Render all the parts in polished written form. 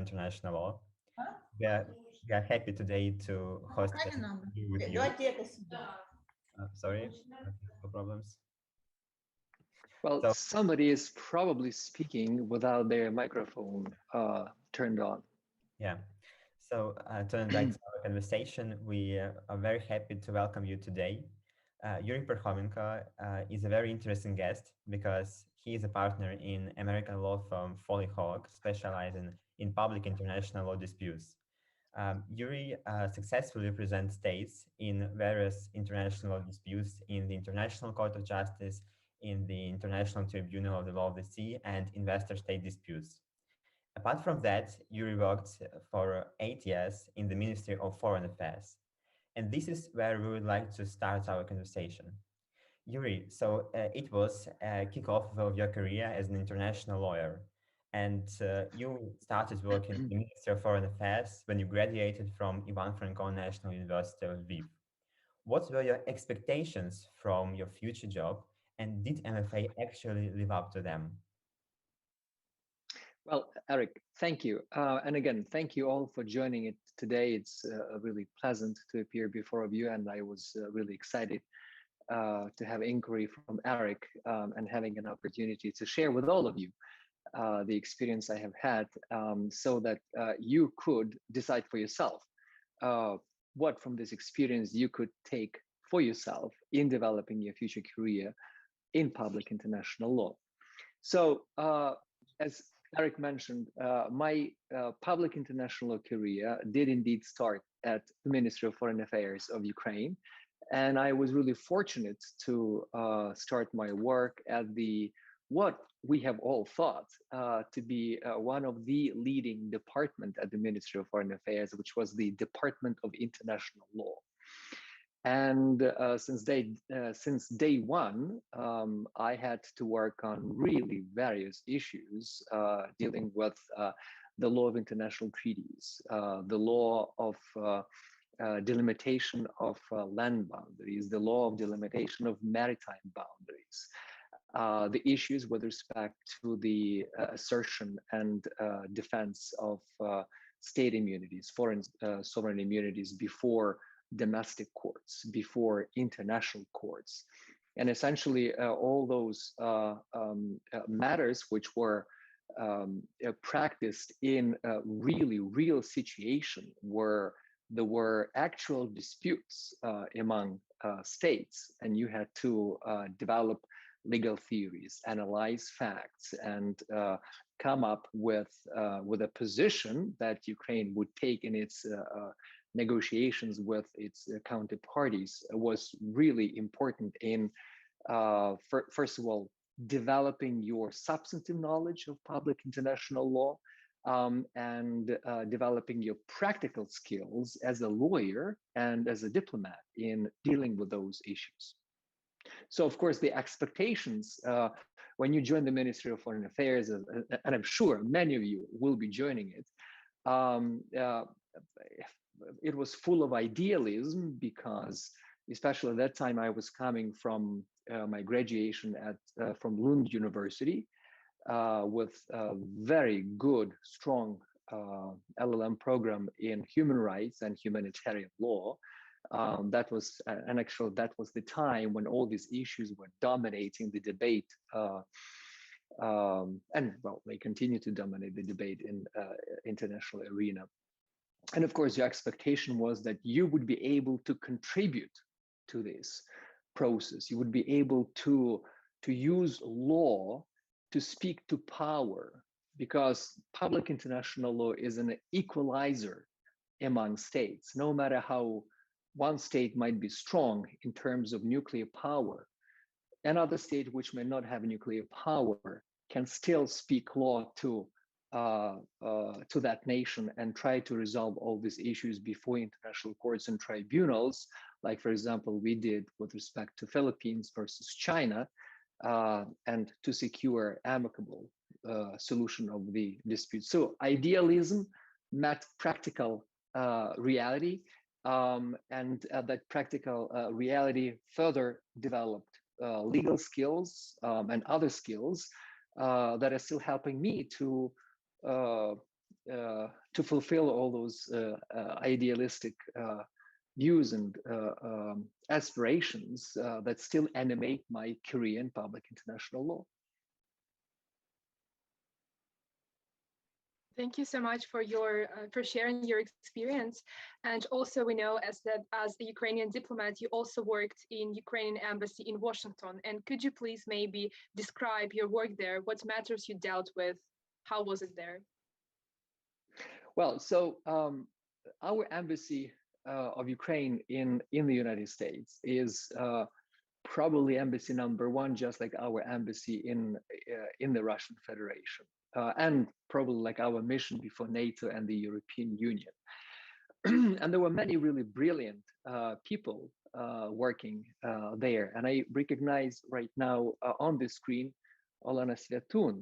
international law. We are, we are happy today to host an interview with you. Sorry, no problems. Well, so, somebody is probably speaking without their microphone turned on. Yeah. So turning back to our conversation, we are very happy to welcome you today. Юрієм Пархоменком is a very interesting guest because he is a partner in American law firm Foley Hoag, specializing in public international law disputes. Yuri successfully represents states in various international law disputes in the International Court of Justice, in the International Tribunal of the Law of the Sea, and investor-state disputes. Apart from that, Yuri worked for 8 years in the Ministry of Foreign Affairs. And this is where we would like to start our conversation. Yuri, so it was a kickoff of your career as an international lawyer. And you started working in the Ministry of Foreign Affairs when you graduated from Ivan Franko National University of Lviv. What were your expectations from your future job, and did MFA actually live up to them? Well, Eric, thank you. And again, thank you all for joining it today. It's really pleasant to appear before you, and I was really excited to have inquiry from Eric and having an opportunity to share with all of you the experience I have had so that you could decide for yourself what from this experience you could take for yourself in developing your future career in public international law. So as Eric mentioned, my public international law career did indeed start at the Ministry of Foreign Affairs of Ukraine. And I was really fortunate to start my work at the what we have all thought to be one of the leading department at the Ministry of Foreign Affairs, which was the Department of International Law. And since day one, I had to work on really various issues dealing with the law of international treaties, the law of delimitation of land boundaries, the law of delimitation of maritime boundaries, the issues with respect to the assertion and defense of state immunities, foreign sovereign immunities before domestic courts, before international courts. And essentially all those matters which were practiced in a really real situation where there were actual disputes among states, and you had to develop legal theories, analyze facts, and come up with a position that Ukraine would take in its negotiations with its counterparties was really important in, first of all, developing your substantive knowledge of public international law and developing your practical skills as a lawyer and as a diplomat in dealing with those issues. So, of course, the expectations when you join the Ministry of Foreign Affairs, and I'm sure many of you will be joining it, it was full of idealism because, especially at that time, I was coming from my graduation from Lund University with a very good, strong LLM program in human rights and humanitarian law. That was, and actually, that was the time when all these issues were dominating the debate, and well, they continue to dominate the debate in international arena. And of course, your expectation was that you would be able to contribute to this process. You would be able to use law to speak to power, because public international law is an equalizer among states. No matter how one state might be strong in terms of nuclear power, another state which may not have nuclear power can still speak law to that nation and try to resolve all these issues before international courts and tribunals, like, for example, we did with respect to Philippines versus China, and to secure amicable solution of the dispute. So idealism met practical reality, and that practical reality further developed legal skills and other skills that are still helping me to to fulfill all those idealistic views and aspirations that still animate my career in public international law. Thank you so much for for sharing your experience. And also, we know as a Ukrainian diplomat, you also worked in Ukrainian embassy in Washington. And could you please maybe describe your work there? What matters you dealt with? How was it there? Well, so our embassy of Ukraine in the United States is probably embassy number one, just like our embassy in the Russian Federation. And probably like our mission before NATO and the European Union. And there were many really brilliant people working there. And I recognize right now on the screen, Olena Svetun,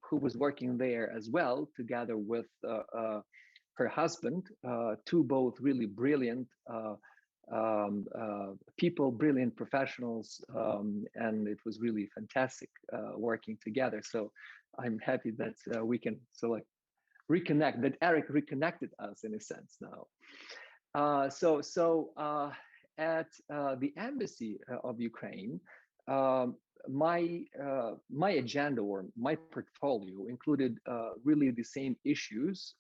who was working there as well, together with her husband, two both really brilliant people, brilliant professionals, and it was really fantastic working together. So I'm happy that we can reconnect, that Eric reconnected us in a sense now. At the embassy of Ukraine, my agenda or my portfolio included really the same issues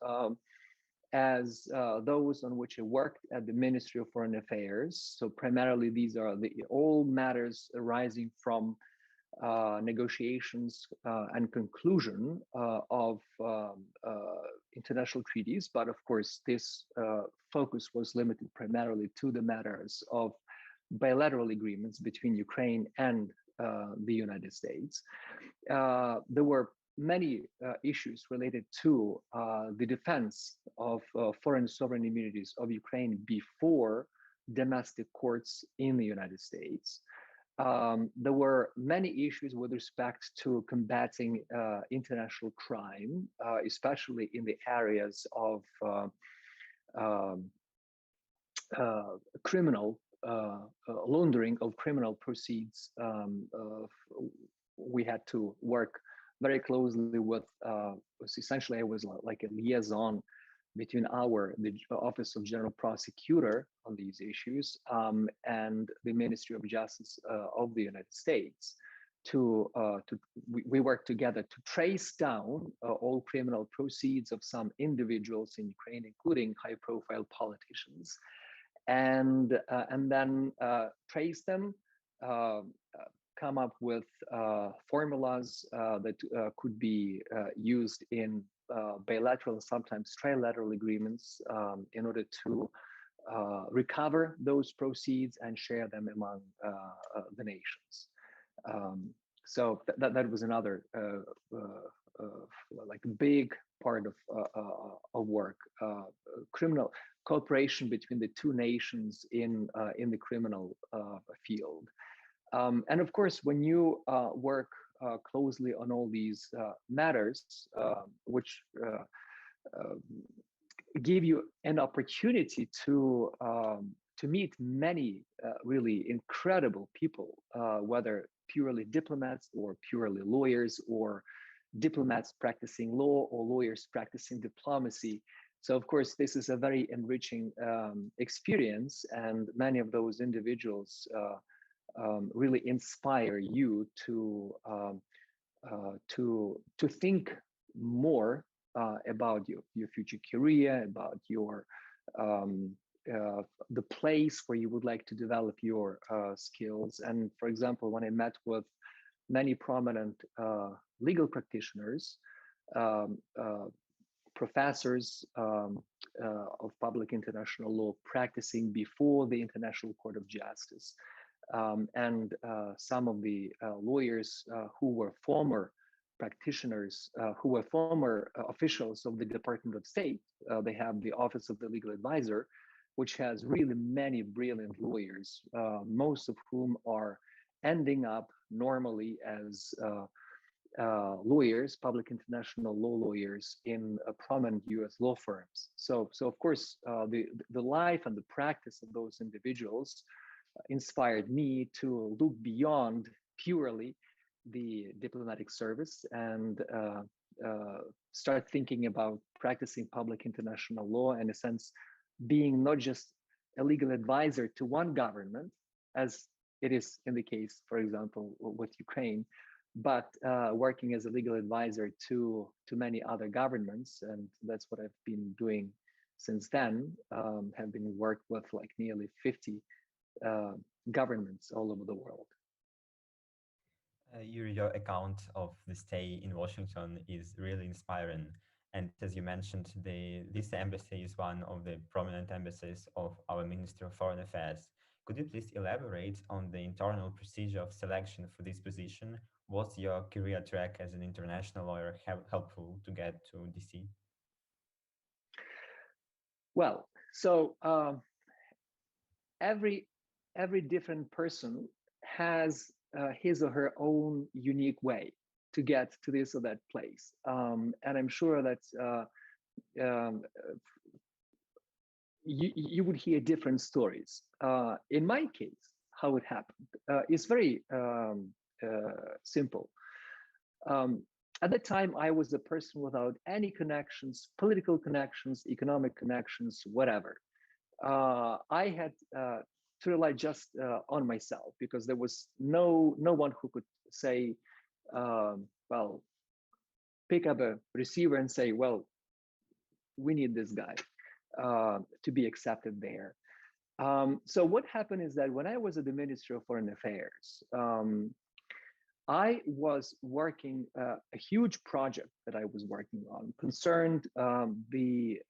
as those on which I worked at the Ministry of Foreign Affairs. So primarily these are all matters arising from negotiations and conclusion of international treaties. But of course, this focus was limited primarily to the matters of bilateral agreements between Ukraine and the United States. There were many issues related to the defense of foreign sovereign immunities of Ukraine before domestic courts in the United States. There were many issues with respect to combating international crime, especially in the areas of criminal laundering of criminal proceeds. We had to work very closely with, essentially I was like a liaison between the Office of General Prosecutor on these issues and the Ministry of Justice of the United States. We worked together to trace down all criminal proceeds of some individuals in Ukraine, including high-profile politicians, and then trace them, come up with formulas that could be used in bilateral, sometimes trilateral agreements in order to recover those proceeds and share them among the nations. So that was another like big part of work, criminal cooperation between the two nations in the criminal field. And of course, when you work closely on all these matters, which give you an opportunity to meet many really incredible people, whether purely diplomats or purely lawyers, or diplomats practicing law or lawyers practicing diplomacy. So of course, this is a very enriching experience, and many of those individuals really inspire you to think more about your future career, about your the place where you would like to develop your skills. And for example, when I met with many prominent legal practitioners, professors of public international law practicing before the International Court of Justice, and some of the lawyers who were former practitioners, who were former officials of the Department of State. They have the Office of the Legal Advisor, which has really many brilliant lawyers, most of whom are ending up normally as lawyers, public international law lawyers in prominent US law firms. So of course, the life and the practice of those individuals inspired me to look beyond purely the diplomatic service and start thinking about practicing public international law, and in a sense, being not just a legal advisor to one government, as it is in the case, for example, with Ukraine, but working as a legal advisor to many other governments. And that's what I've been doing since then. Have been worked with like nearly 50 governments all over the world. Your account of the stay in Washington is really inspiring. And as you mentioned, this embassy is one of the prominent embassies of our Ministry of Foreign Affairs. Could you please elaborate on the internal procedure of selection for this position? Was your career track as an international lawyer helpful to get to DC? Well, so every different person has his or her own unique way to get to this or that place, and I'm sure that you would hear different stories. In my case, how it happened is very simple. At the time, I was a person without any connections, political connections, economic connections, whatever. I had to rely just on myself, because there was no one who could say, well, pick up a receiver and say, well, we need this guy to be accepted there. So what happened is that when I was at the Ministry of Foreign Affairs, I was working, a huge project that I was working on concerned the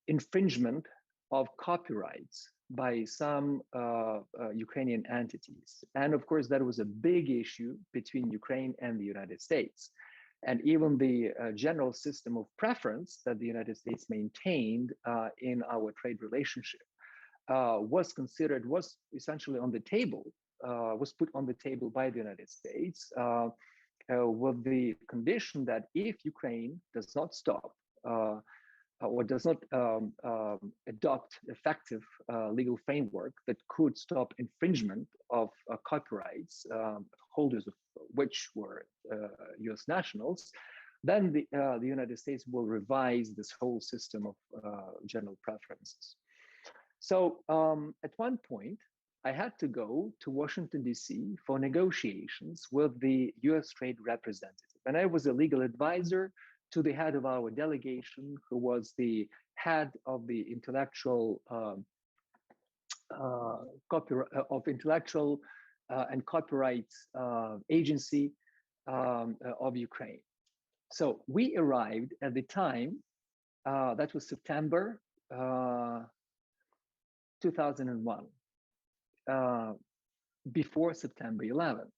infringement of copyrights by some Ukrainian entities. And of course, that was a big issue between Ukraine and the United States. And even the general system of preference that the United States maintained in our trade relationship was essentially on the table, was put on the table by the United States with the condition that if Ukraine does not stop or does not adopt effective legal framework that could stop infringement of copyrights, holders of which were US nationals, then the United States will revise this whole system of general preferences. So at one point, I had to go to Washington, DC for negotiations with the US Trade Representative. And I was a legal advisor to the head of our delegation, who was the head of the intellectual and copyrights agency of Ukraine. So we arrived at the time, that was September 2001, before September 11.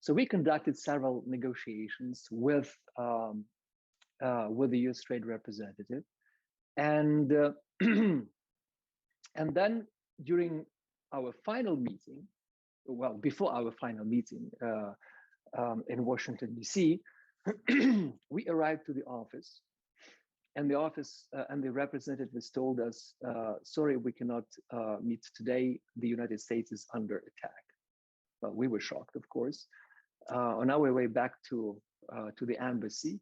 So we conducted several negotiations with the U.S. Trade Representative, and and then during our final meeting, well, before our final meeting in Washington, D.C., we arrived to the office, and the office and the representatives told us, sorry, we cannot meet today. The United States is under attack. Well, we were shocked, of course. On our way back to the embassy,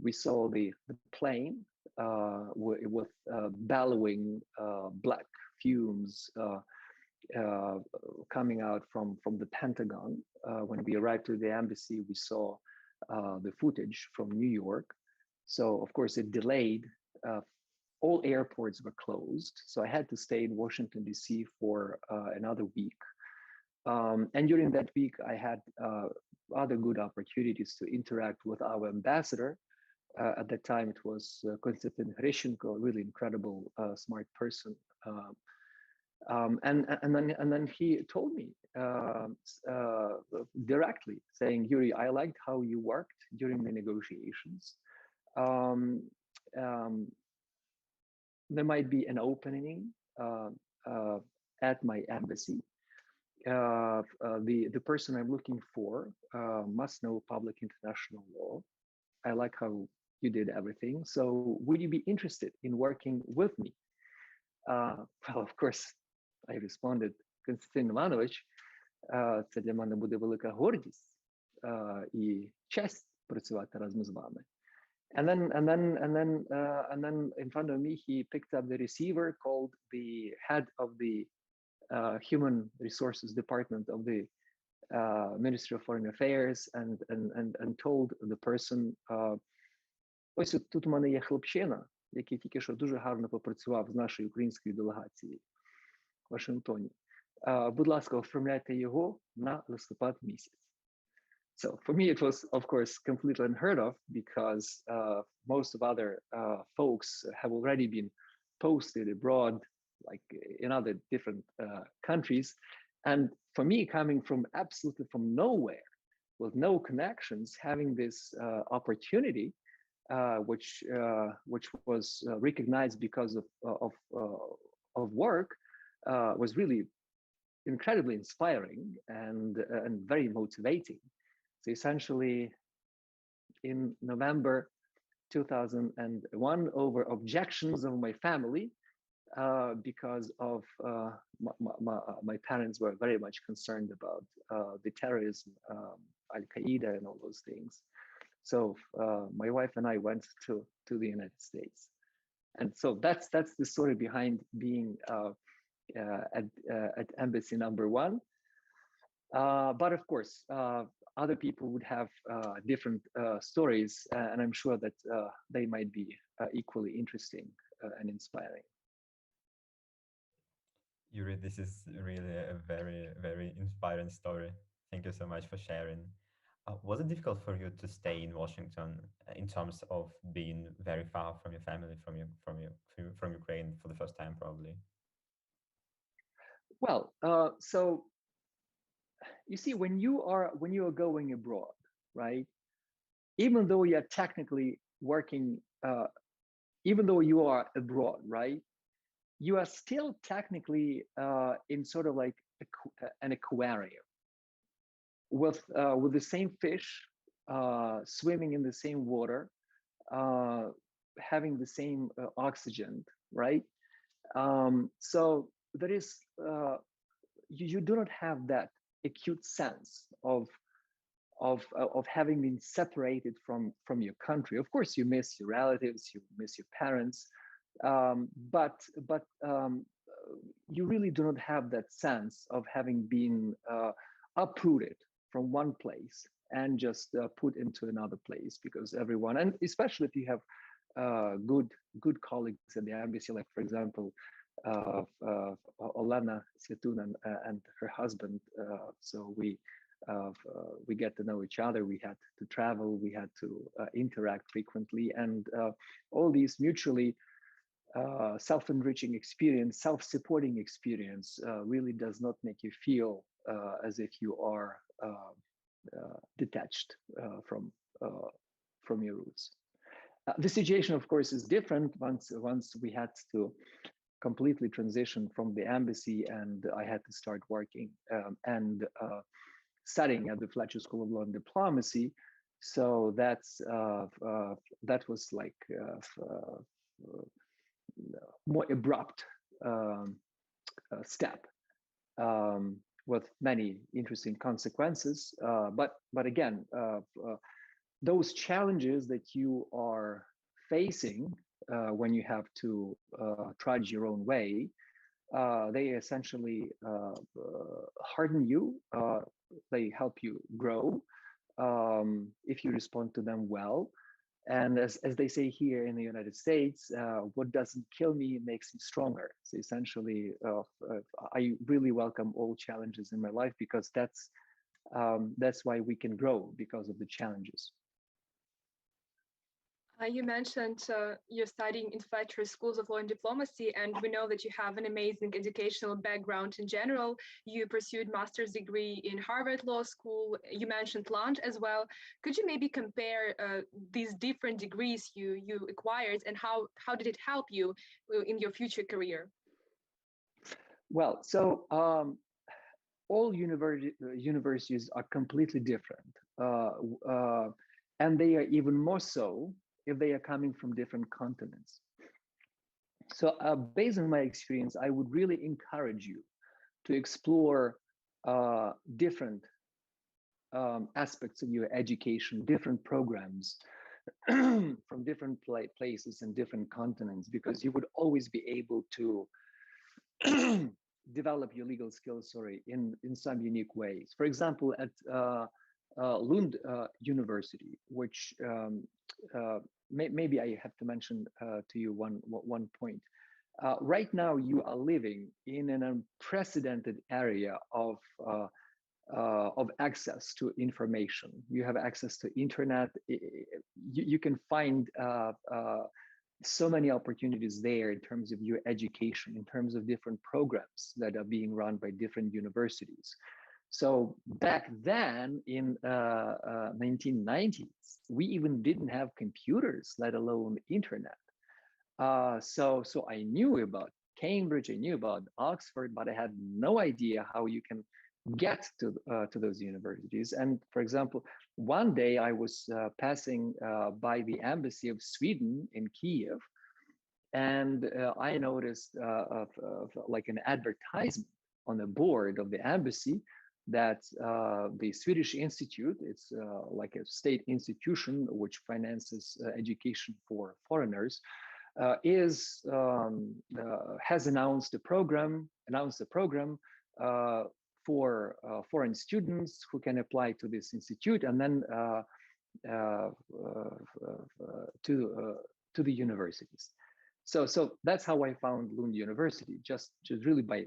we saw the plane with bellowing black fumes coming out from the Pentagon. When we arrived to the embassy, we saw the footage from New York. So of course it delayed, all airports were closed. So I had to stay in Washington, DC for another week. And during that week, I had other good opportunities to interact with our ambassador. At that time, it was Konstantin Hryshchenko, a really incredible, smart person. And then he told me directly, saying, Yuri, I liked how you worked during the negotiations. There might be an opening at my embassy. The person I'm looking for must know public international law. I like how you did everything. So would you be interested in working with me? Well, of course, I responded, Konstantin Іванович, це для мене буде велика гордість і честь працювати разом з вами. And then in front of me, he picked up the receiver, called the head of the human resources department of the Ministry of Foreign Affairs, and told the person, ось тут у мене є хлопчина, який тільки що дуже гарно попрацював з нашою українською делегацією в Вашингтоні. Будь ласка, оформляйте його на листопад місяць. So for me, it was, of course, completely unheard of, because most of other folks have already been posted abroad, like in other different countries. And for me, coming from absolutely from nowhere, with no connections, having this opportunity, which was recognized because of work, was really incredibly inspiring and very motivating. So essentially, in November 2001, over objections of my family, because of my parents were very much concerned about the terrorism, Al-Qaeda and all those things. So my wife and I went to the United States. And so that's the story behind being at embassy number one. But of course, other people would have different stories, and I'm sure that they might be equally interesting and inspiring. Yuri, this is really a very, very inspiring story. Thank you so much for sharing. Was it difficult for you to stay in Washington in terms of being very far from your family, from Ukraine for the first time, probably? Well, so you see, when you are going abroad, right? Even though you're technically working, even though you are abroad, right? You are still technically in sort of like an aquarium with the same fish, swimming in the same water, having the same oxygen, right? So there is you do not have that acute sense of having been separated from your country. Of course, you miss your relatives, you miss your parents, but you really do not have that sense of having been uprooted from one place and just put into another place, because everyone, and especially if you have good colleagues at the embassy, like for example, Olena Svetuna and her husband. So we get to know each other. We had to travel. We had to interact frequently, and all these mutually self-enriching experience, self-supporting experience, really does not make you feel as if you are detached from your roots. The situation, of course, is different once we had to completely transition from the embassy, and I had to start working and studying at the Fletcher School of Law and Diplomacy. So that was like more abrupt step with many interesting consequences. But again, those challenges that you are facing when you have to trudge your own way, they essentially harden you. They help you grow if you respond to them well. And as they say here in the United States, what doesn't kill me makes me stronger. So essentially, I really welcome all challenges in my life, because that's why we can grow, because of the challenges. You mentioned you're studying in Fletcher Schools of Law and Diplomacy, and we know that you have an amazing educational background in general. You pursued master's degree in Harvard Law School. You mentioned lunch as well. Could you maybe compare these different degrees you acquired, and how did it help you in your future career? Well, so all universities are completely different, and they are even more so if they are coming from different continents. So based on my experience, I would really encourage you to explore different aspects of your education, different programs, from different places and different continents, because you would always be able to develop your legal skills, in some unique ways. For example, at Lund University, which maybe I have to mention to you one point. Right now, you are living in an unprecedented area of access to information. You have access to internet. You can find so many opportunities there in terms of your education, in terms of different programs that are being run by different universities. So back then in 1990s, we even didn't have computers, let alone internet. So I knew about Cambridge, I knew about Oxford, but I had no idea how you can get to those universities. And for example, one day I was passing by the embassy of Sweden in Kiev, and I noticed like an advertisement on the board of the embassy that the Swedish Institute, it's like a state institution which finances education for foreigners, has announced a program for foreign students who can apply to this institute and then to the universities. So that's how I found Lund University, just really by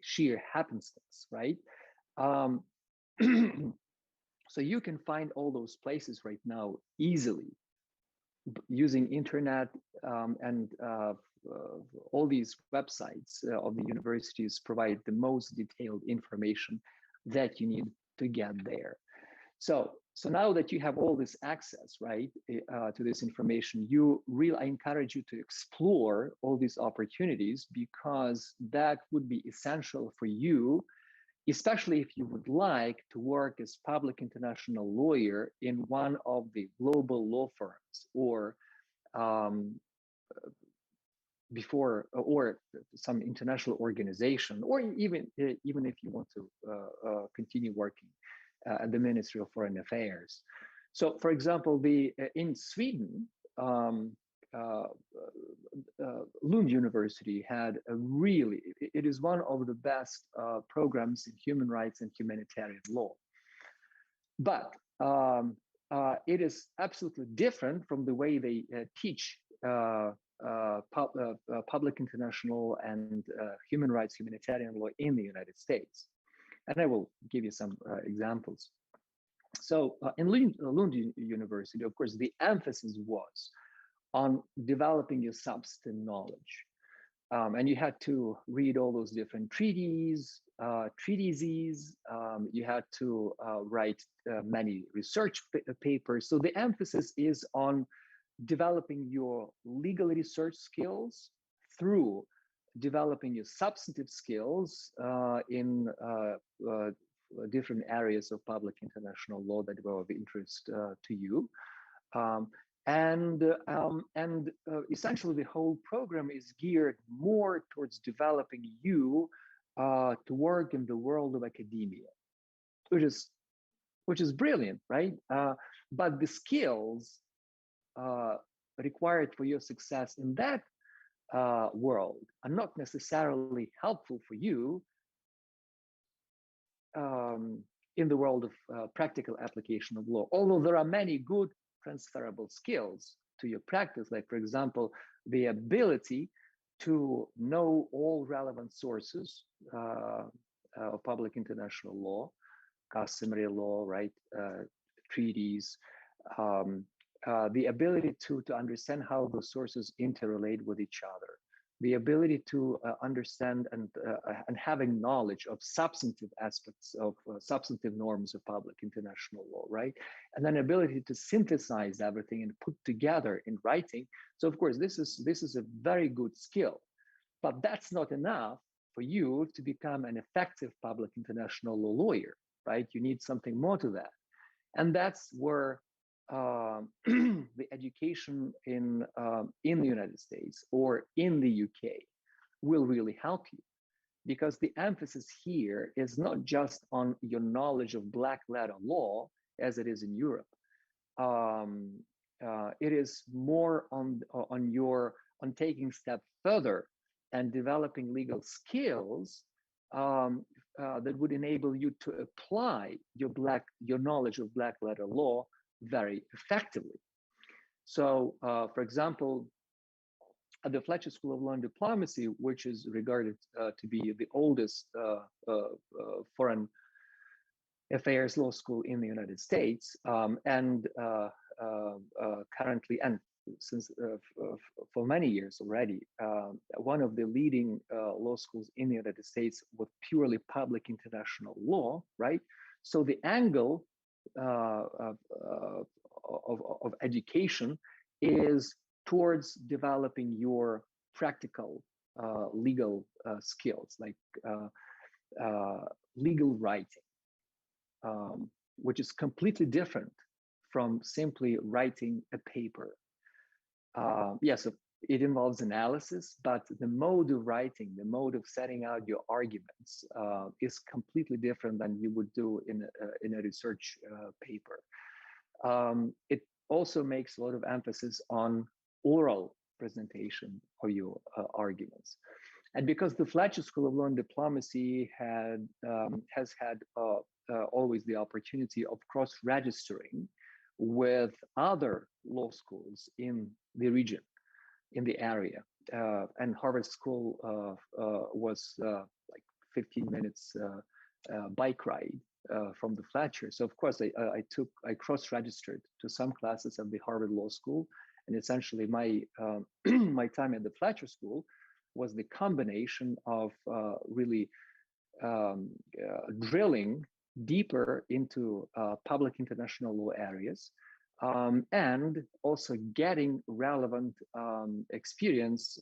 sheer happenstance, right? So you can find all those places right now easily using internet, and all these websites of the universities provide the most detailed information that you need to get there. So now that you have all this access, right, to this information, I encourage you to explore all these opportunities, because that would be essential for you, especially if you would like to work as public international lawyer in one of the global law firms, or or some international organization, or even if you want to continue working at the Ministry of Foreign Affairs. So, for example, in Sweden, Lund University had it is one of the best programs in human rights and humanitarian law. But it is absolutely different from the way they teach public international and human rights humanitarian law in the United States. And I will give you some examples. So in Lund University, of course, the emphasis was on developing your substantive knowledge. And you had to read all those different treatises. You had to write many research papers. So the emphasis is on developing your legal research skills through developing your substantive skills in different areas of public international law that were of interest to you. And essentially the whole program is geared more towards developing you to work in the world of academia, which is brilliant, right? But the skills required for your success in that world are not necessarily helpful for you in the world of practical application of law, although there are many good transferable skills to your practice, like, for example, the ability to know all relevant sources of public international law, customary law, right, treaties, the ability to understand how those sources interrelate with each other, the ability to understand and having knowledge of substantive aspects of substantive norms of public international law, right? And then ability to synthesize everything and put together in writing. So of course, this is a very good skill, but that's not enough for you to become an effective public international law lawyer, right? You need something more to that. And that's where the education in the United States or in the UK will really help you, because the emphasis here is not just on your knowledge of black letter law as it is in Europe. it is more on taking step further and developing legal skills that would enable you to apply your knowledge of black letter law very effectively. So, for example, at the Fletcher School of Law and Diplomacy, which is regarded to be the oldest foreign affairs law school in the United States, and currently, and since for many years already, one of the leading law schools in the United States with purely public international law, right? So the angle of education is towards developing your practical legal skills, like legal writing, which is completely different from simply writing a paper. Yes, it involves analysis, but the mode of writing, the mode of setting out your arguments is completely different than you would do in a research paper. It also makes a lot of emphasis on oral presentation of your arguments. And because the Fletcher School of Law and Diplomacy has had always the opportunity of cross-registering with other law schools in the region, in the area, and Harvard School was like 15 minutes bike ride from the Fletcher. So of course I cross-registered to some classes at the Harvard Law School, and essentially my my time at the Fletcher School was the combination of really drilling deeper into public international law areas, and also getting relevant experience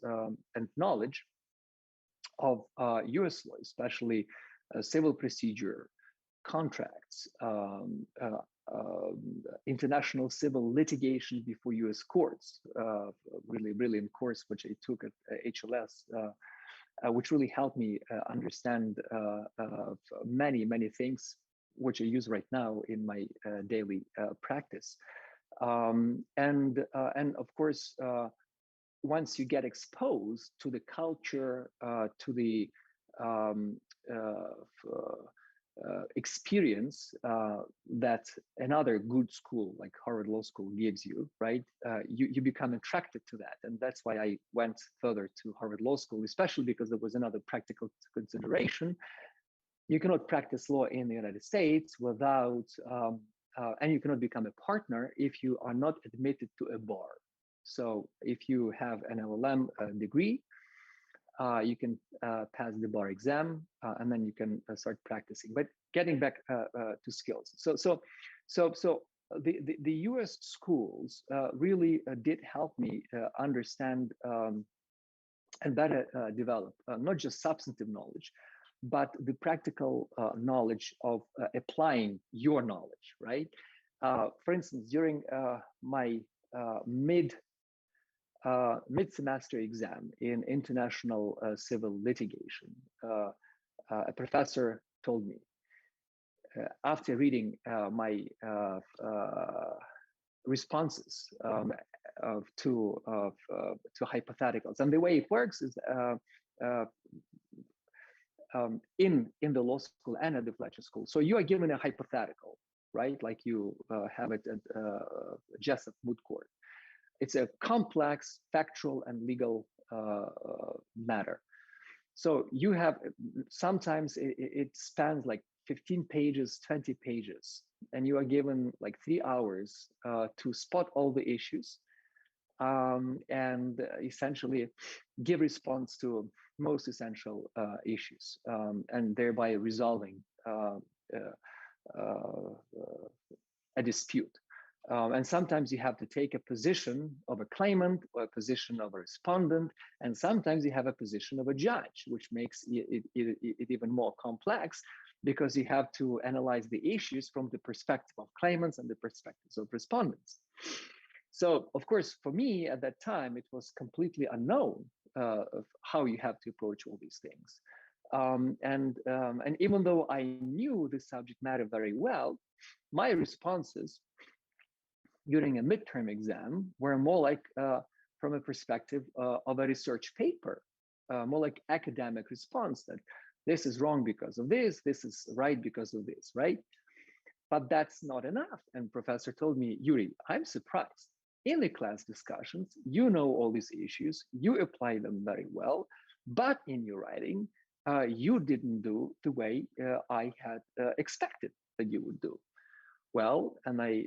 and knowledge of US law, especially civil procedure, contracts, international civil litigation before US courts, really brilliant course which I took at HLS, which really helped me understand many things which I use right now in my daily practice. And of course, once you get exposed to the culture, to the experience that another good school like Harvard Law School gives you, right? You become attracted to that. And that's why I went further to Harvard Law School, especially because there was another practical consideration. You cannot practice law in the United States without, and you cannot become a partner if you are not admitted to a bar. So if you have an LLM degree, you can pass the bar exam, and then you can start practicing. But getting back to skills, so the U.S. schools really did help me understand and better develop not just substantive knowledge, but the practical knowledge of applying your knowledge, right? For instance, during my mid-semester exam in international civil litigation, a professor told me, after reading my responses to hypotheticals, and the way it works is in the law school and at the Fletcher School. So you are given a hypothetical, right? Like you have it at Jessup Moot Court. It's a complex factual and legal matter. So you have, sometimes it spans like 15 pages, 20 pages, and you are given like 3 hours to spot all the issues and essentially give response to most essential issues, and thereby resolving a dispute. And sometimes you have to take a position of a claimant or a position of a respondent, and sometimes you have a position of a judge, which makes it even more complex, because you have to analyze the issues from the perspective of claimants and the perspectives of respondents. So, of course, for me at that time, it was completely unknown of how you have to approach all these things. And even though I knew the subject matter very well, my responses during a midterm exam were more like from a perspective of a research paper, more like academic response that this is wrong because of this is right because of this, right? But that's not enough. And professor told me, Yuri, I'm surprised. In the class discussions, you know all these issues, you apply them very well, but in your writing, you didn't do the way I had expected that you would do. Well, and I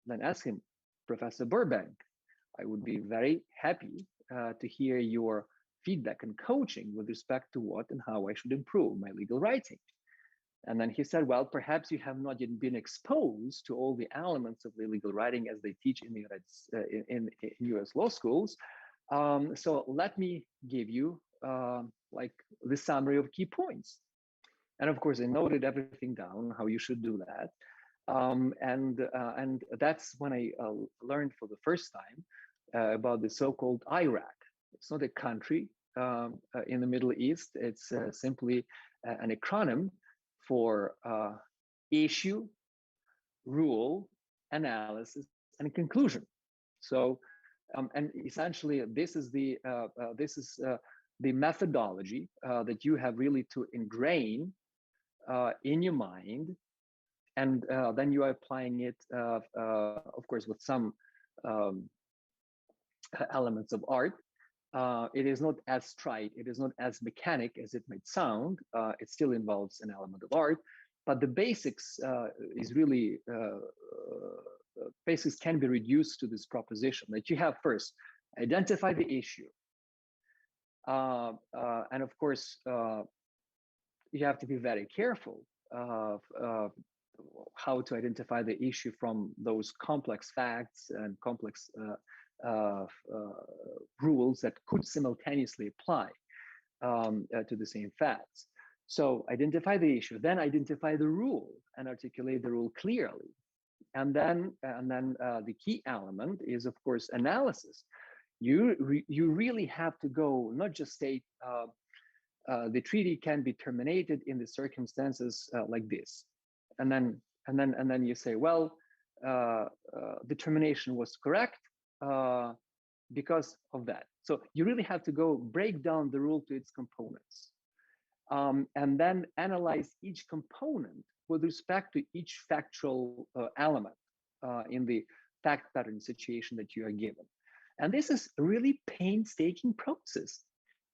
then asked him, Professor Burbank, I would be very happy to hear your feedback and coaching with respect to what and how I should improve my legal writing. And then he said, well, perhaps you have not yet been exposed to all the elements of the legal writing as they teach in the in US law schools. So let me give you like the summary of key points. And of course, I noted everything down, how you should do that. And that's when I learned for the first time about the so-called Iraq. It's not a country in the Middle East. It's simply an acronym for issue, rule, analysis, and conclusion. So, and essentially, this is the methodology that you have really to ingrain in your mind, and then you are applying it, of course, with some elements of art. It is not as trite, it is not as mechanic as it might sound. It still involves an element of art, but the basics is really, basics can be reduced to this proposition that you have first, identify the issue. And of course, you have to be very careful of how to identify the issue from those complex facts and complex rules that could simultaneously apply to the same facts. So identify the issue, then identify the rule and articulate the rule clearly. And then the key element is, of course, analysis. You really have to go, not just state the treaty can be terminated in the circumstances like this, and then you say, well, the termination was correct because of that. So you really have to go break down the rule to its components, and then analyze each component with respect to each factual element in the fact pattern situation that you are given. And this is a really painstaking process.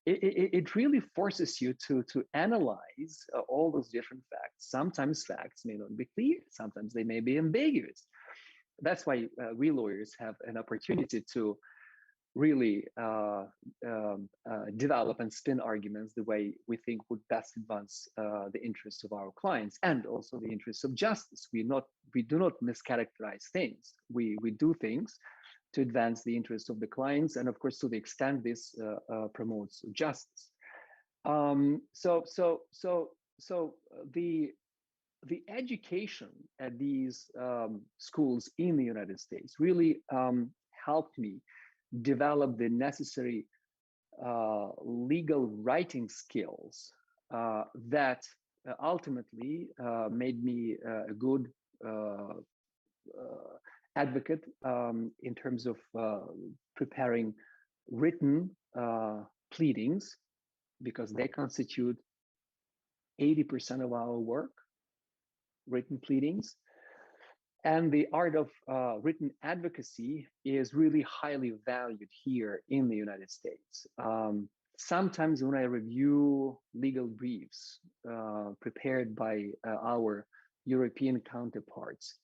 It really forces you to analyze all those different facts. Sometimes facts may not be clear, sometimes they may be ambiguous. That's why we lawyers have an opportunity to really develop and spin arguments the way we think would best advance the interests of our clients and also the interests of justice. We do not mischaracterize things. We do things to advance the interests of the clients, and of course, to the extent this promotes justice. So the education at these schools in the United States really helped me develop the necessary legal writing skills that ultimately made me a good advocate in terms of preparing written pleadings, because they constitute 80% of our work, written pleadings. And the art of written advocacy is really highly valued here in the United States. Sometimes when I review legal briefs prepared by our European counterparts,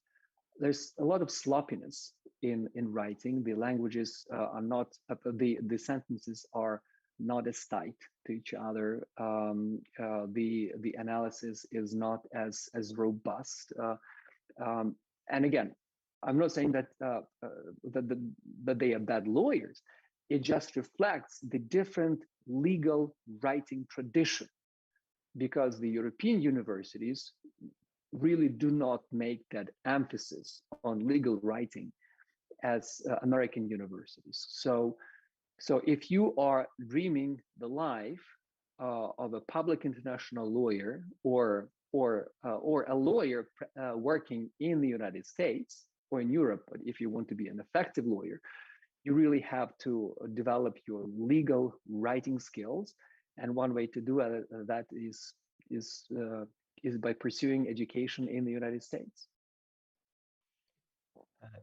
there's a lot of sloppiness in writing. The languages are not, the sentences are not as tight to each other. The analysis is not as robust. And again, I'm not saying that that they are bad lawyers. It just reflects the different legal writing tradition, because the European universities really do not make that emphasis on legal writing as American universities. So if you are dreaming the life of a public international lawyer or a lawyer working in the United States, or in Europe, but if you want to be an effective lawyer, you really have to develop your legal writing skills. And one way to do that is by pursuing education in the United States.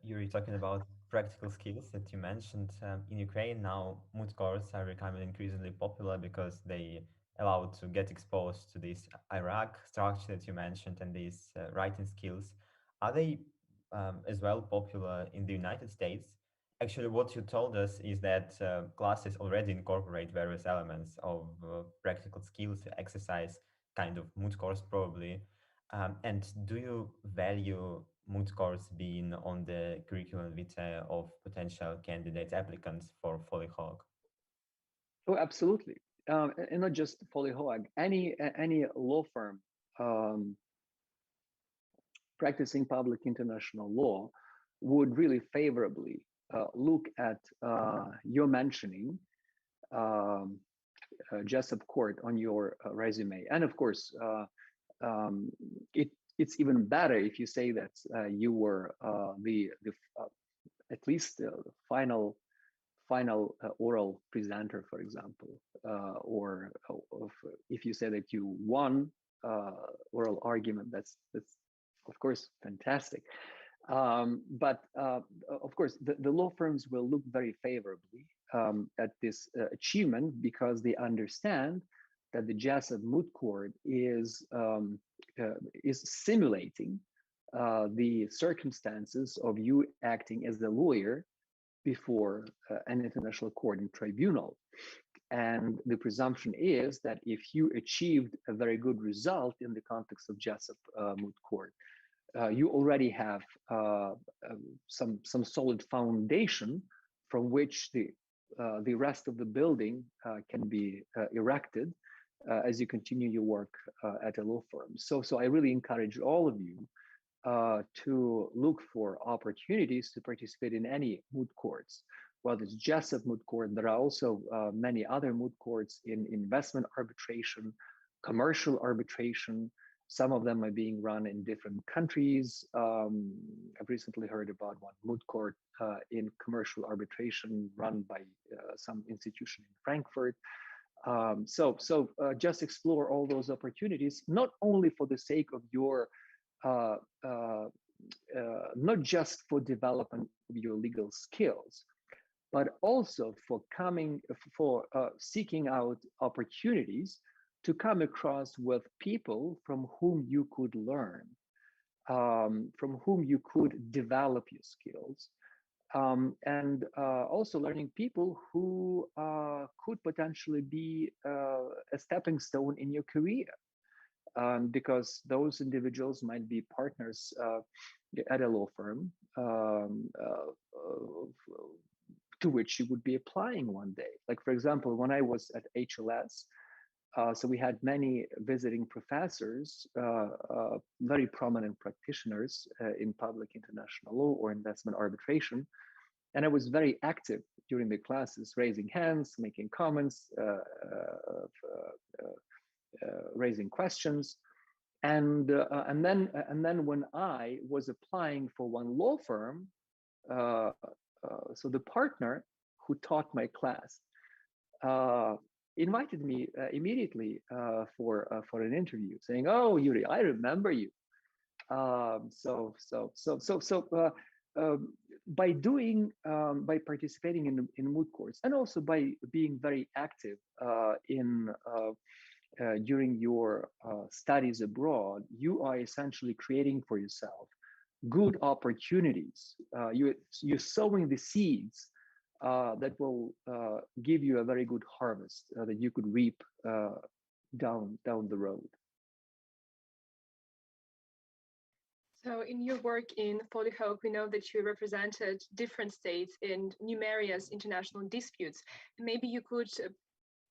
You're talking about practical skills that you mentioned. In Ukraine now, moot courts are becoming increasingly popular because they allow to get exposed to this Iraq structure that you mentioned and these writing skills. Are they as well popular in the United States? Actually, what you told us is that classes already incorporate various elements of practical skills exercise, kind of moot course probably. And do you value moot courts being on the curriculum vitae of potential candidate applicants for Foley Hoag? Oh, absolutely. And not just Foley Hoag, any law firm practicing public international law would really favorably look at your mentioning Jessup Court on your resume. And of course, it's even better if you say that you were at least the final oral presenter, for example, or if you say that you won oral argument, that's of course fantastic. But of course, the law firms will look very favorably at this achievement because they understand that the Jessup moot court is simulating the circumstances of you acting as a lawyer before an international court and tribunal. And the presumption is that if you achieved a very good result in the context of Jessup moot court, you already have some solid foundation from which the rest of the building can be erected as you continue your work at a law firm. So I really encourage all of you to look for opportunities to participate in any moot courts. Well, there's Jessup moot court. There are also many other moot courts in investment arbitration, commercial arbitration. Some of them are being run in different countries. I've recently heard about one moot court in commercial arbitration run by some institution in Frankfurt. So just explore all those opportunities, not only for the sake of your, not just for development of your legal skills, but also for seeking out opportunities to come across with people from whom you could learn, from whom you could develop your skills, and also learning people who could potentially be a stepping stone in your career, because those individuals might be partners at a law firm to which you would be applying one day. Like, for example, when I was at HLS, so we had many visiting professors, very prominent practitioners in public international law or investment arbitration. And I was very active during the classes, raising hands, making comments, raising questions. And then when I was applying for one law firm, so the partner who taught my class invited me immediately for an interview, saying, "Oh, Yuri, I remember you." By participating in moot courts, and also by being very active during your studies abroad, you are essentially creating for yourself good opportunities. You're sowing the seeds that will give you a very good harvest that you could reap down the road. So in your work in Foley Hoag, we know that you represented different states in numerous international disputes. Maybe you could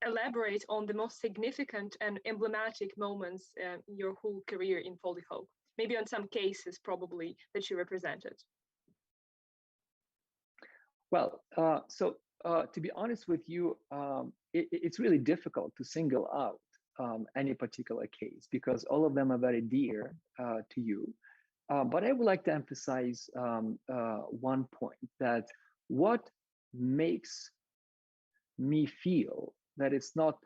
elaborate on the most significant and emblematic moments in your whole career in Foley Hoag. Maybe on some cases probably that you represented. Well, to be honest with you, it's really difficult to single out any particular case because all of them are very dear to you. But I would like to emphasize one point, that what makes me feel that it's not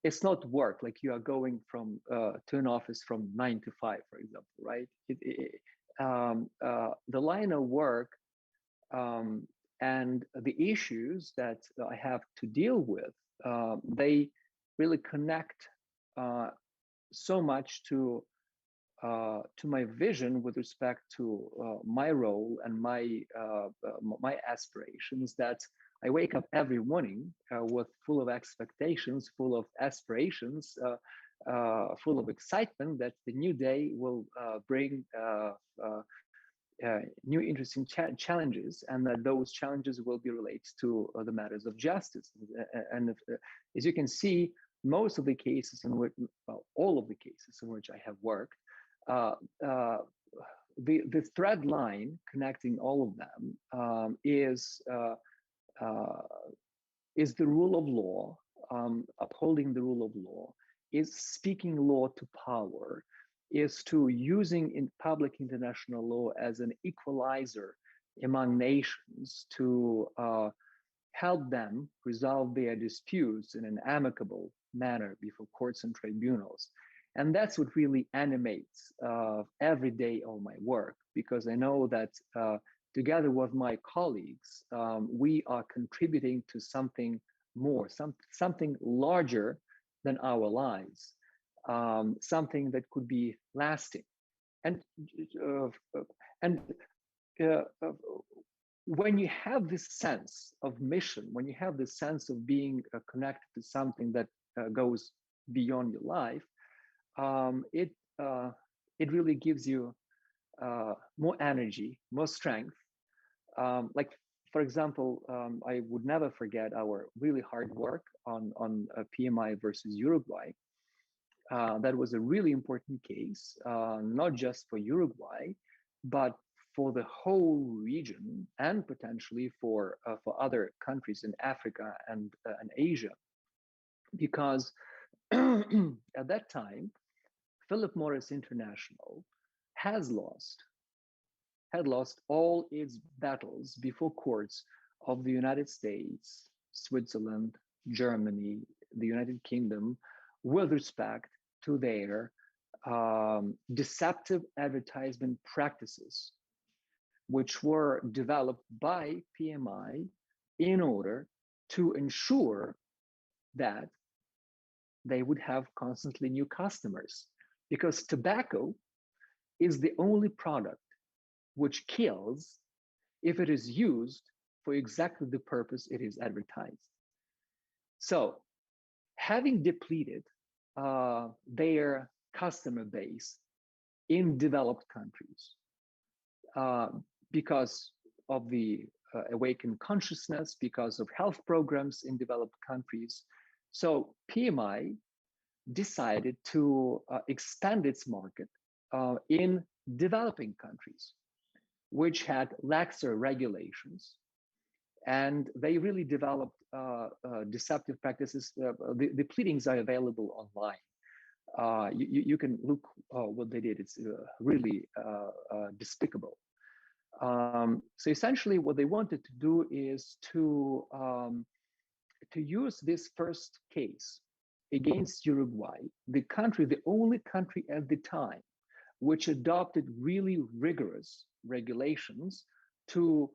it's not work, like you are going from to an office from 9 to 5, for example, right? The line of work and the issues that I have to deal with, they really connect so much to my vision with respect to my role and my aspirations, that I wake up every morning with full of expectations, full of aspirations, full of excitement that the new day will bring new interesting challenges, and that those challenges will be related to the matters of justice. And as you can see, most of the cases in which, well, all of the cases in which I have worked, the thread line connecting all of them is the rule of law, upholding the rule of law, is speaking law to power, is to using in public international law as an equalizer among nations to help them resolve their disputes in an amicable manner before courts and tribunals. And that's what really animates every day of my work, because I know that together with my colleagues, we are contributing to something more, something larger than our lives, something that could be lasting. And when you have this sense of mission, when you have this sense of being connected to something that goes beyond your life, it really gives you more energy, more strength. Like, for example, I would never forget our really hard work on PMI versus Uruguay. That was a really important case, not just for Uruguay, but for the whole region, and potentially for other countries in Africa and Asia, because at that time, Philip Morris International had lost all its battles before courts of the United States, Switzerland, Germany, the United Kingdom, with respect to their deceptive advertisement practices, which were developed by PMI in order to ensure that they would have constantly new customers, because tobacco is the only product which kills if it is used for exactly the purpose it is advertised. So, having depleted their customer base in developed countries because of the awakened consciousness, because of health programs in developed countries, so PMI decided to expand its market in developing countries, which had laxer regulations, and they really developed deceptive practices. The pleadings are available online. You can look what they did. It's really despicable. So essentially, what they wanted to do is to use this first case against Uruguay, the only country at the time which adopted really rigorous regulations to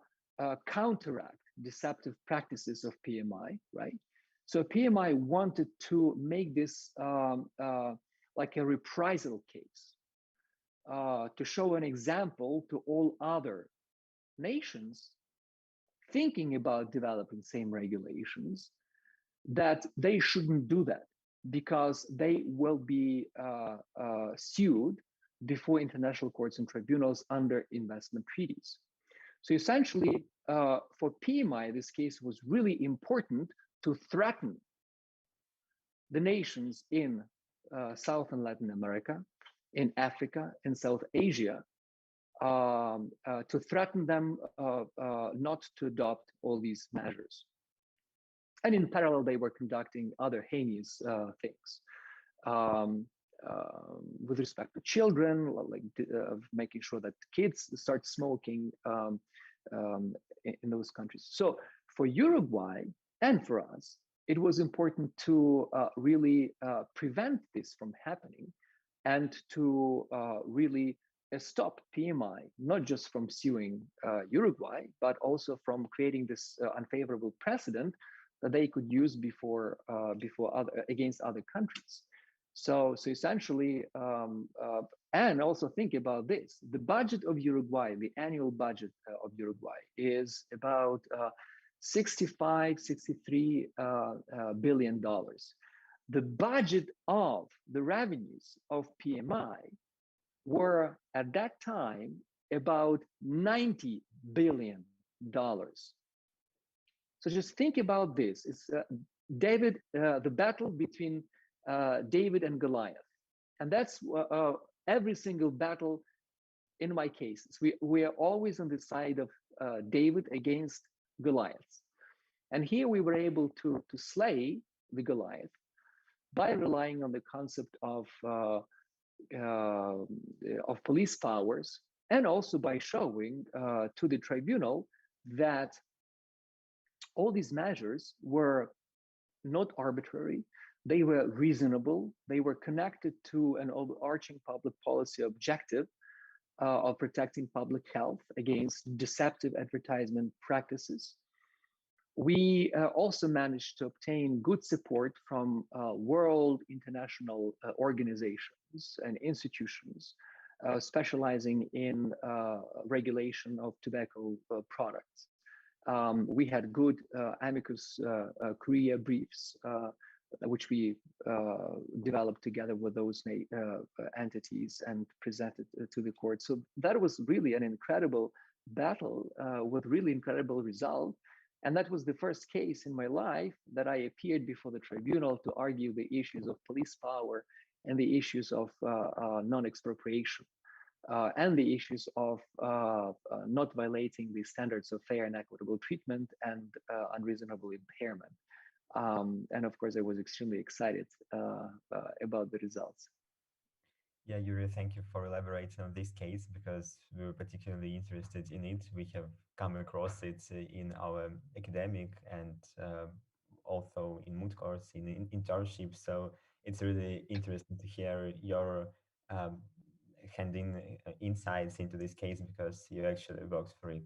counteract deceptive practices of PMI, right? So PMI wanted to make this like a reprisal case to show an example to all other nations thinking about developing same regulations, that they shouldn't do that because they will be sued before international courts and tribunals under investment treaties. So essentially, for PMI, this case was really important to threaten the nations in South and Latin America, in Africa, in South Asia, to threaten them not to adopt all these measures. And in parallel, they were conducting other heinous things. with respect to children, like making sure that kids start smoking in those countries. So for Uruguay and for us, it was important to really prevent this from happening and to really stop PMI, not just from suing Uruguay, but also from creating this unfavorable precedent that they could use against other countries. So essentially, and also think about this: the budget of Uruguay, the annual budget of Uruguay, is about 63 billion dollars. The budget of the revenues of PMI were at that time about $90 billion. So just think about this. It's the battle between David and Goliath. And that's every single battle in my cases. We are always on the side of David against Goliath. And here we were able to slay the Goliath by relying on the concept of police powers, and also by showing to the tribunal that all these measures were not arbitrary, they were reasonable, they were connected to an overarching public policy objective of protecting public health against deceptive advertisement practices. We also managed to obtain good support from world international organizations and institutions specializing in regulation of tobacco products. We had good amicus curiae briefs, which we developed together with those entities and presented to the court. So that was really an incredible battle with really incredible result. And that was the first case in my life that I appeared before the tribunal to argue the issues of police power and the issues of non-expropriation and the issues of not violating the standards of fair and equitable treatment and unreasonable impairment. And of course, I was extremely excited about the results. Yeah, Yuri, thank you for elaborating on this case because we were particularly interested in it. We have come across it in our academic and also in moot courts, in internship. So it's really interesting to hear your handing insights into this case because you actually worked for it.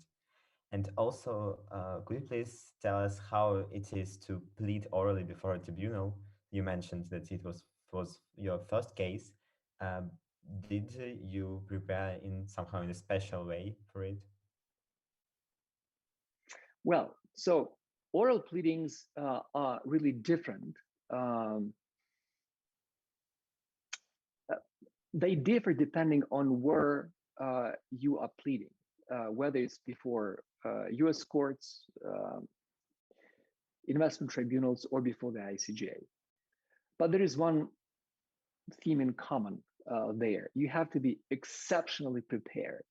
And also, could you please tell us how it is to plead orally before a tribunal? You mentioned that it was your first case. Did you prepare somehow in a special way for it? Well, so oral pleadings are really different. They differ depending on where you are pleading, whether it's before US courts, investment tribunals, or before the ICJ. But there is one theme in common there. You have to be exceptionally prepared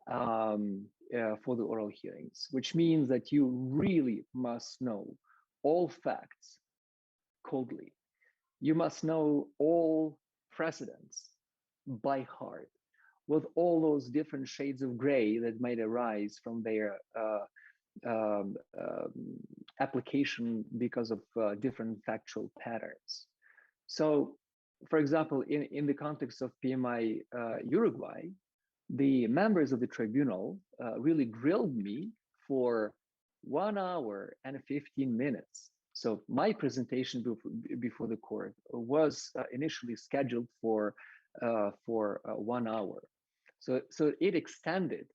for the oral hearings, which means that you really must know all facts coldly. You must know all precedents by heart, with all those different shades of gray that might arise from their application because of different factual patterns. So, for example, in the context of PMI Uruguay, the members of the tribunal really grilled me for 1 hour and 15 minutes. So my presentation before the court was initially scheduled for 1 hour. So it extended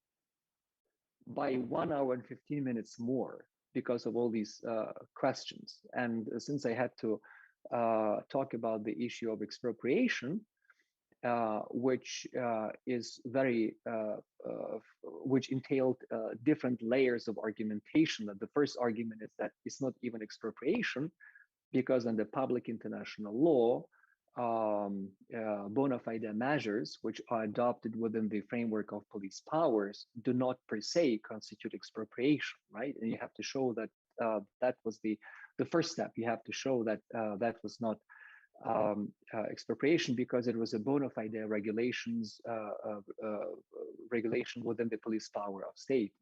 by 1 hour and 15 minutes more because of all these questions. And since I had to talk about the issue of expropriation, which is which entailed different layers of argumentation. That the first argument is that it's not even expropriation, because under public international law, bona fide measures which are adopted within the framework of police powers do not per se constitute expropriation, right? And you have to show that that was the first step. You have to show that that was not expropriation because it was a bona fide regulation within the police power of state.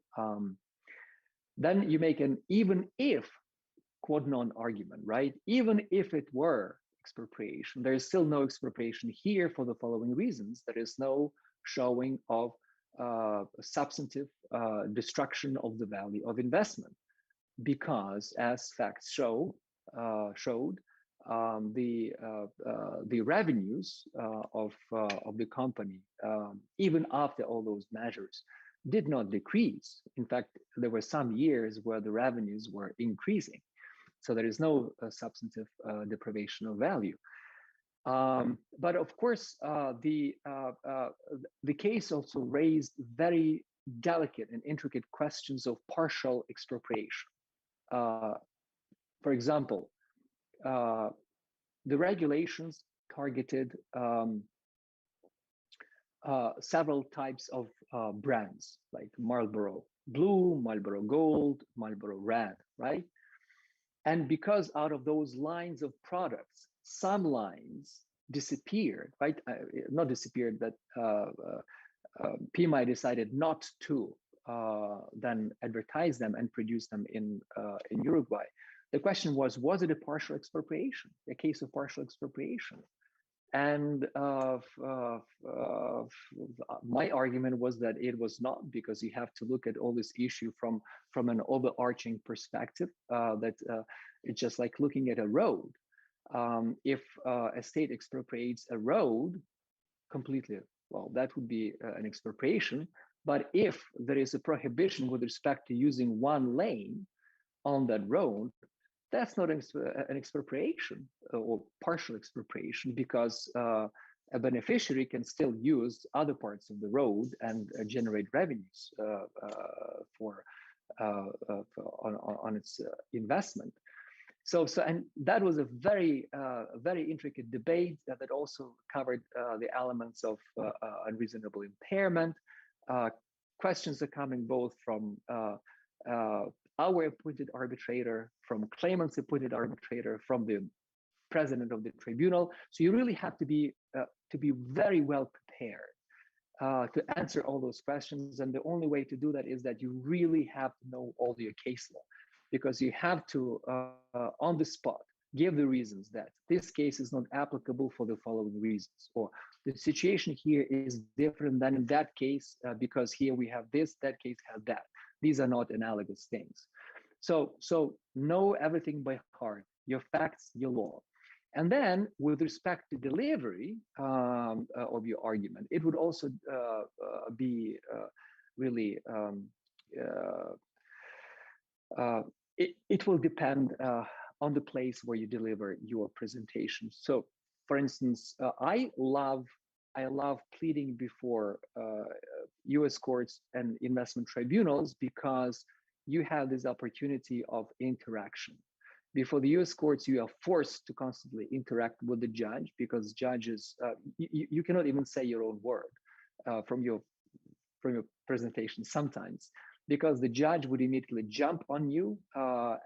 Then you make an even if quod non argument, right? Even if it were expropriation, there is still no expropriation here for the following reasons. There is no showing of substantive destruction of the value of investment, because as facts showed, the revenues of the company, even after all those measures, did not decrease. In fact, there were some years where the revenues were increasing. So there is no substantive deprivation of value. But of course, the case also raised very delicate and intricate questions of partial expropriation. For example, the regulations targeted several types of brands, like Marlboro Blue, Marlboro Gold, Marlboro Red, right? And because out of those lines of products, some lines disappeared, right? Not disappeared, but PMI decided not to then advertise them and produce them in Uruguay. The question was it a partial expropriation, a case of partial expropriation? And my argument was that it was not, because you have to look at all this issue from an overarching perspective, that it's just like looking at a road. If a state expropriates a road completely, well, that would be an expropriation. But if there is a prohibition with respect to using one lane on that road, that's not an expropriation or partial expropriation, because a beneficiary can still use other parts of the road and generate revenues on its investment. So and that was a very intricate debate that also covered the elements of unreasonable impairment. Questions are coming both from our appointed arbitrator, from claimant's appointed arbitrator, from the president of the tribunal. So you really have to be very well prepared to answer all those questions. And the only way to do that is that you really have to know all your case law, because you have to, on the spot, give the reasons that this case is not applicable for the following reasons, or the situation here is different than in that case because here we have this, that case has that. These are not analogous things. So know everything by heart, your facts, your law. And then with respect to delivery of your argument, it would also be really, it will depend on the place where you deliver your presentation. So for instance, I love pleading before US courts and investment tribunals, because you have this opportunity of interaction. Before the US courts, you are forced to constantly interact with the judge, because judges, you cannot even say your own word from your presentation sometimes, because the judge would immediately jump on you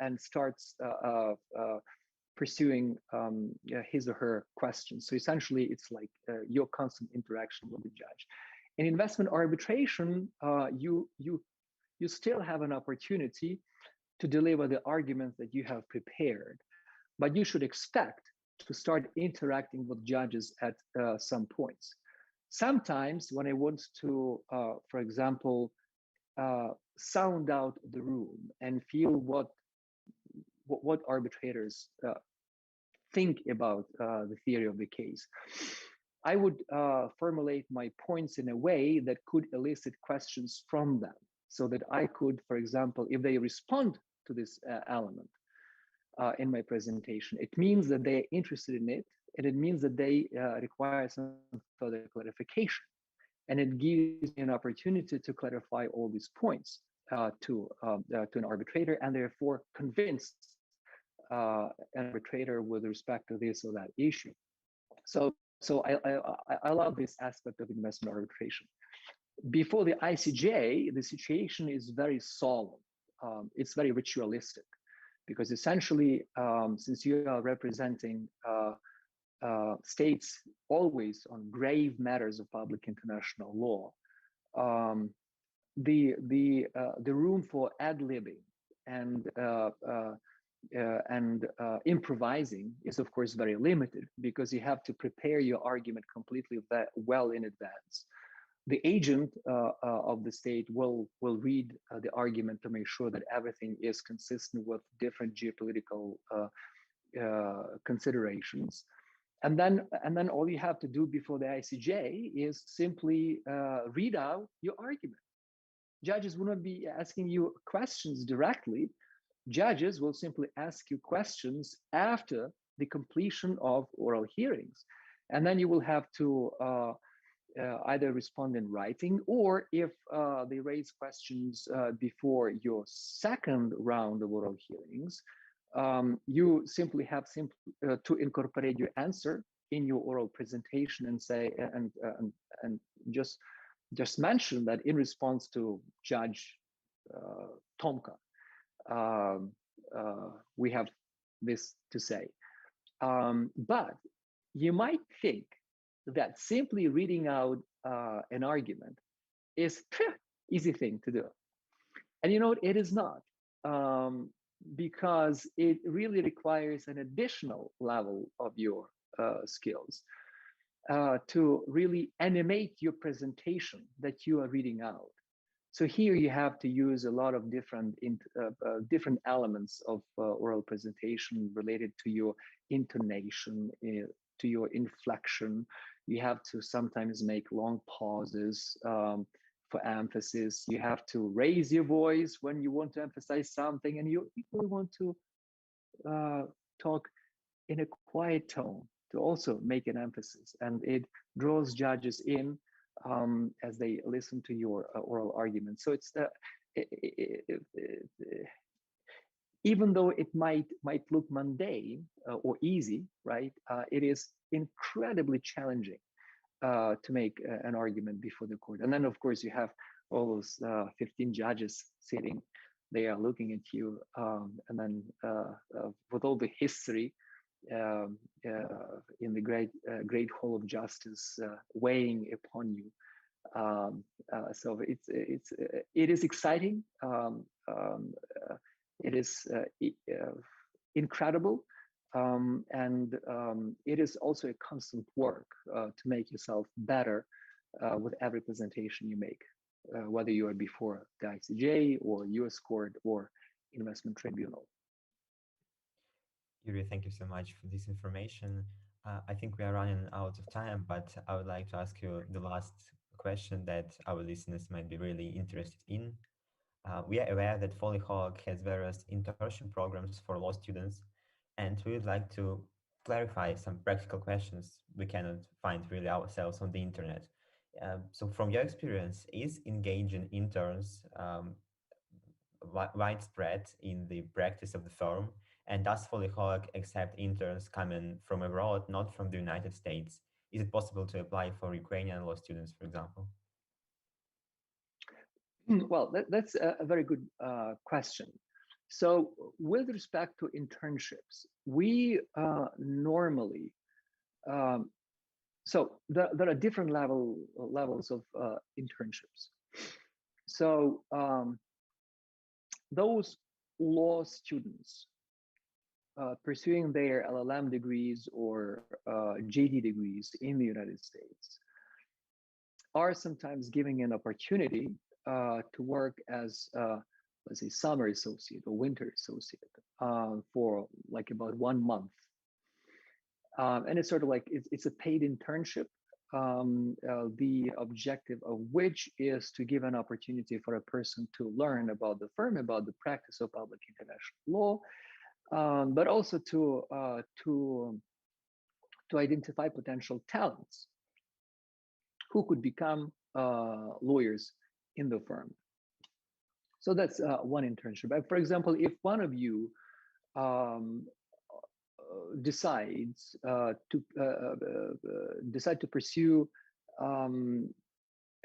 and starts pursuing his or her questions. So essentially, it's like your constant interaction with the judge. In investment arbitration, you still have an opportunity to deliver the arguments that you have prepared, but you should expect to start interacting with judges at some points. Sometimes when I want to, for example, sound out the room and feel what arbitrators think about the theory of the case, I would formulate my points in a way that could elicit questions from them, so that I could, for example, if they respond to this element in my presentation, it means that they're interested in it, and it means that they require some further clarification. And it gives me an opportunity to clarify all these points to an arbitrator, and therefore convince an arbitrator with respect to this or that issue. So I love this aspect of investment arbitration. Before the ICJ, the situation is very solemn. It's very ritualistic, because essentially, since you are representing states always on grave matters of public international law, the room for ad-libbing and improvising is of course very limited, because you have to prepare your argument completely well in advance. The agent of the state will read the argument to make sure that everything is consistent with different geopolitical considerations. And then all you have to do before the ICJ is simply read out your argument. Judges will not be asking you questions directly. Judges will simply ask you questions after the completion of oral hearings. And then you will have to either respond in writing, or if they raise questions before your second round of oral hearings, you simply have to incorporate your answer in your oral presentation and say and just mention that in response to Judge Tomka, we have this to say. But you might think that simply reading out an argument is easy thing to do, and you know what, it is not. Because it really requires an additional level of your skills to really animate your presentation that you are reading out. So here you have to use a lot of different elements of oral presentation related to your intonation, to your inflection. You have to sometimes make long pauses for emphasis. You have to raise your voice when you want to emphasize something, and you equally want to talk in a quiet tone to also make an emphasis. And it draws judges in as they listen to your oral argument. So it's even though it might look mundane or easy, right? It is incredibly challenging to make an argument before the court. And then of course you have all those 15 judges sitting, they are looking at you, and then with all the history in the great hall of justice weighing upon you. So it is exciting. It is incredible. And it is also a constant work to make yourself better with every presentation you make, whether you are before the ICJ or US court or investment tribunal. Yuri, thank you so much for this information. I think we are running out of time, but I would like to ask you the last question that our listeners might be really interested in. We are aware that Foley Hoag has various internship programs for law students, and we would like to clarify some practical questions we cannot find really ourselves on the internet. So from your experience, is engaging interns widespread in the practice of the firm? And does Foley Hoag accept interns coming from abroad, not from the United States? Is it possible to apply for Ukrainian law students, for example? Well, that's a very good question. So with respect to internships, we normally, so there are different levels of internships. So those law students pursuing their LLM degrees or JD degrees in the United States are sometimes giving an opportunity to work as, let's say, summer associate or winter associate for like about 1 month. And it's sort of like, it's a paid internship, the objective of which is to give an opportunity for a person to learn about the firm, about the practice of public international law, but also to identify potential talents who could become lawyers in the firm. So that's one internship. For example, if one of you decides to pursue an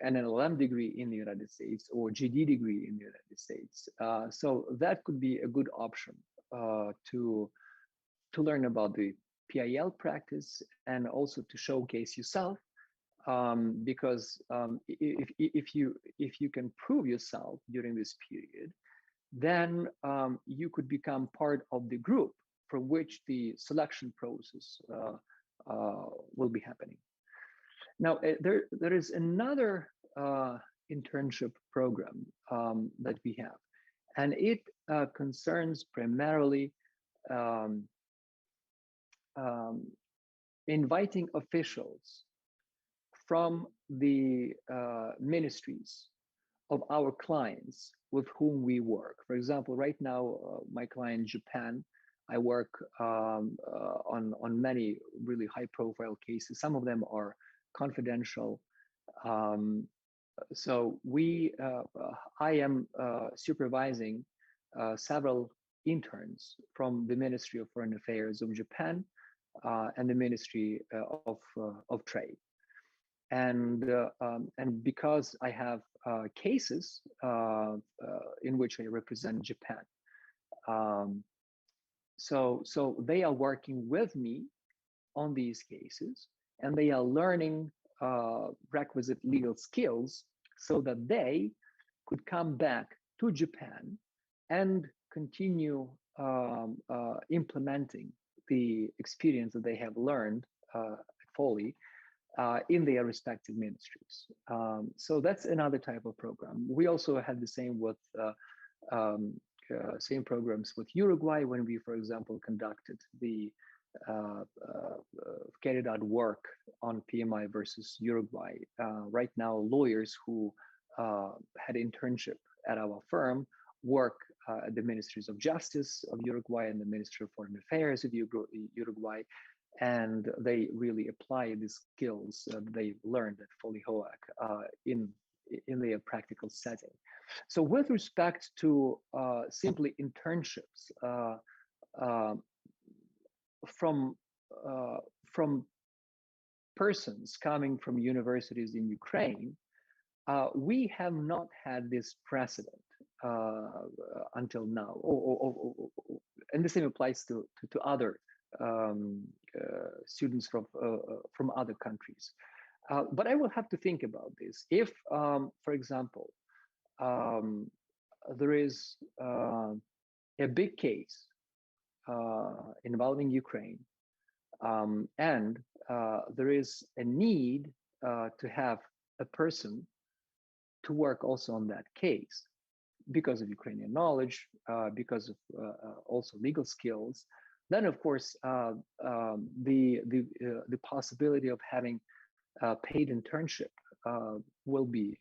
LLM degree in the United States or GD degree in the United States, so that could be a good option to learn about the PIL practice and also to showcase yourself. Because if you can prove yourself during this period, then you could become part of the group from which the selection process will be happening. Now, there is another internship program that we have, and it concerns primarily inviting officials from the ministries of our clients with whom we work. For example, right now, my client Japan, I work on many really high-profile cases. Some of them are confidential. So I am supervising several interns from the Ministry of Foreign Affairs of Japan and the Ministry of Trade. And because I have cases in which I represent Japan, so they are working with me on these cases, and they are learning requisite legal skills so that they could come back to Japan and continue implementing the experience that they have learned at Foley in their respective ministries. So that's another type of program. We also had the same with same programs with Uruguay when we, for example, conducted the carried out work on PMI versus Uruguay. Right now, lawyers who had internship at our firm work at the Ministries of Justice of Uruguay and the Ministry of Foreign Affairs of Uruguay, and they really apply the skills they learned at Foley Hoag in their practical setting. So with respect to simply internships from persons coming from universities in Ukraine, we have not had this precedent until now, and the same applies to other students from other countries. But I will have to think about this. If, for example, there is a big case involving Ukraine, and there is a need to have a person to work also on that case because of Ukrainian knowledge, because of also legal skills, then of course the possibility of having paid internship will be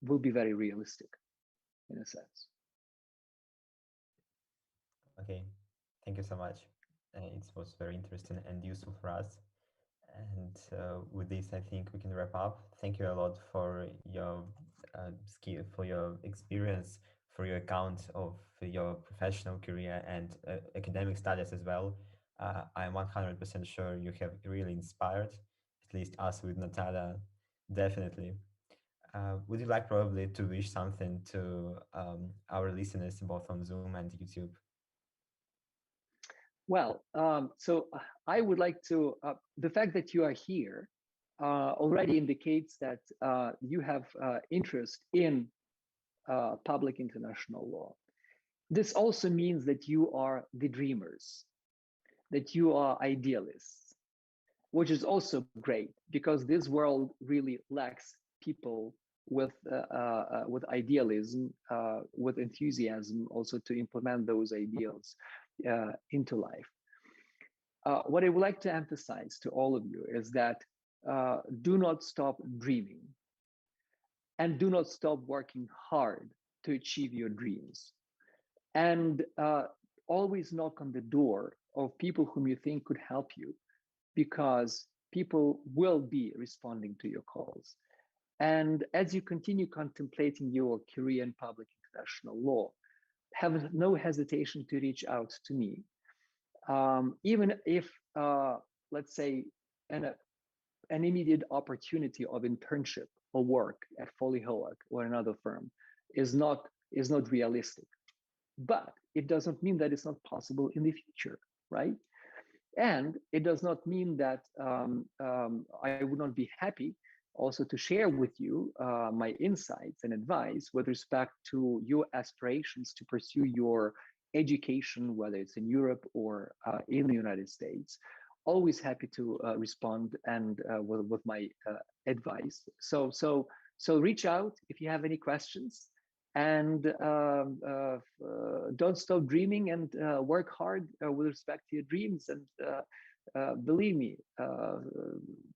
very realistic in a sense. Okay, thank you so much. It was very interesting and useful for us. And with this, I think we can wrap up. Thank you a lot for your skill, for your experience, for your account of your professional career and academic studies as well. I'm 100% sure you have really inspired, at least us with Natalia, definitely. Would you like probably to wish something to our listeners, both on Zoom and YouTube? Well, so I would like to, the fact that you are here already indicates that you have interest in public international law. This also means that you are the dreamers, that you are idealists, which is also great because this world really lacks people with idealism, with enthusiasm, also to implement those ideals into life. What I would like to emphasize to all of you is that do not stop dreaming and do not stop working hard to achieve your dreams. And always knock on the door of people whom you think could help you, because people will be responding to your calls. And as you continue contemplating your career in public international law, have no hesitation to reach out to me. Even if, let's say, an immediate opportunity of internship or work at Foley Hoag or another firm is not realistic. But it doesn't mean that it's not possible in the future, right? And it does not mean that I would not be happy also to share with you my insights and advice with respect to your aspirations to pursue your education, whether it's in Europe or in the United States. Always happy to respond and with my advice. So reach out if you have any questions, and don't stop dreaming, and work hard with respect to your dreams. And believe me,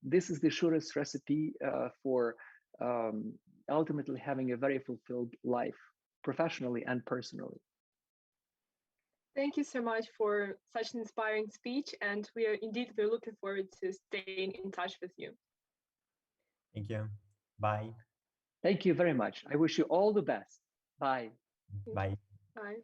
this is the surest recipe for ultimately having a very fulfilled life, professionally and personally. Thank you so much for such an inspiring speech, and we're looking forward to staying in touch with you. Thank you. Bye. Thank you very much. I wish you all the best. Bye. Bye. Bye.